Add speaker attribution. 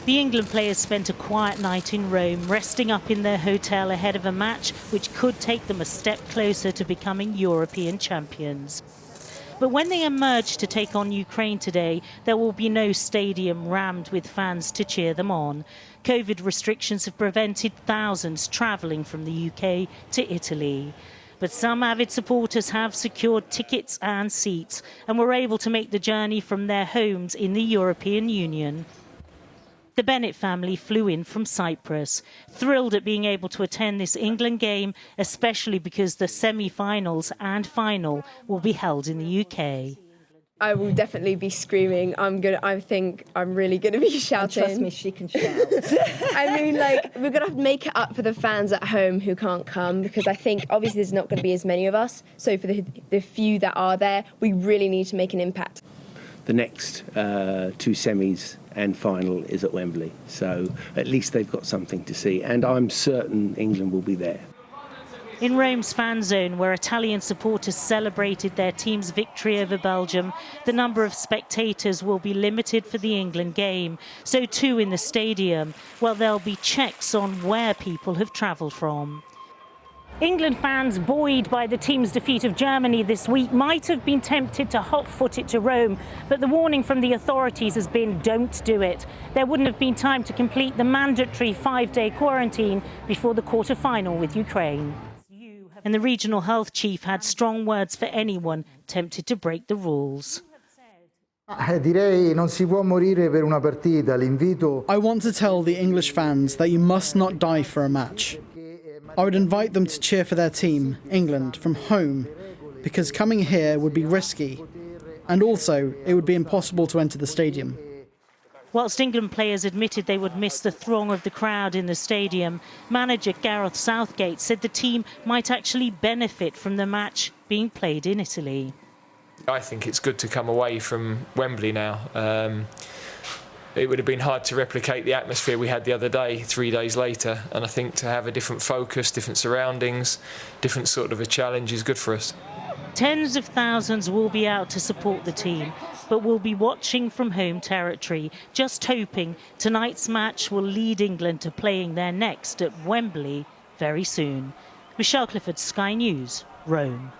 Speaker 1: The England players spent a quiet night in Rome, resting up in their hotel ahead of a match which could take them a step closer to becoming European champions. But when they emerge to take on Ukraine today, there will be no stadium rammed with fans to cheer them on. COVID restrictions have prevented thousands travelling from the UK to Italy. But some avid supporters have secured tickets and seats and were able to make the journey from their homes in the European Union. The Bennett family flew in from Cyprus, thrilled at being able to attend this England game, especially because the semi-finals and final will be held in the UK.
Speaker 2: I will definitely be screaming. I think I'm really going to be shouting.
Speaker 3: And trust me, she can shout.
Speaker 2: I mean, like, we're going to have to make it up for the fans at home who can't come, because I think obviously there's not going to be as many of us. So for the few that are there, we really need to make an impact.
Speaker 4: The next two semis and final is at Wembley, so at least they've got something to see, and I'm certain England will be there.
Speaker 1: In Rome's fan zone, where Italian supporters celebrated their team's victory over Belgium, the number of spectators will be limited for the England game. So too in the stadium, well, there'll be checks on where people have travelled from. England fans, buoyed by the team's defeat of Germany this week, might have been tempted to hot-foot it to Rome, but the warning from the authorities has been, don't do it. There wouldn't have been time to complete the mandatory 5-day quarantine before the quarter-final with Ukraine. And the regional health chief had strong words for anyone tempted to break the rules.
Speaker 5: I want
Speaker 6: to tell the English fans that you must not die for a match. I would invite them to cheer for their team, England, from home, because coming here would be risky, and also it would be impossible to enter the stadium.
Speaker 1: Whilst England players admitted they would miss the throng of the crowd in the stadium, manager Gareth Southgate said the team might actually benefit from the match being played in Italy.
Speaker 7: I think it's good to come away from Wembley now. It would have been hard to replicate the atmosphere we had the other day, 3 days later, and I think to have a different focus, different surroundings, different sort of a challenge is good for us.
Speaker 1: Tens of thousands will be out to support the team, but will be watching from home territory, just hoping tonight's match will lead England to playing their next at Wembley very soon. Michelle Clifford, Sky News, Rome.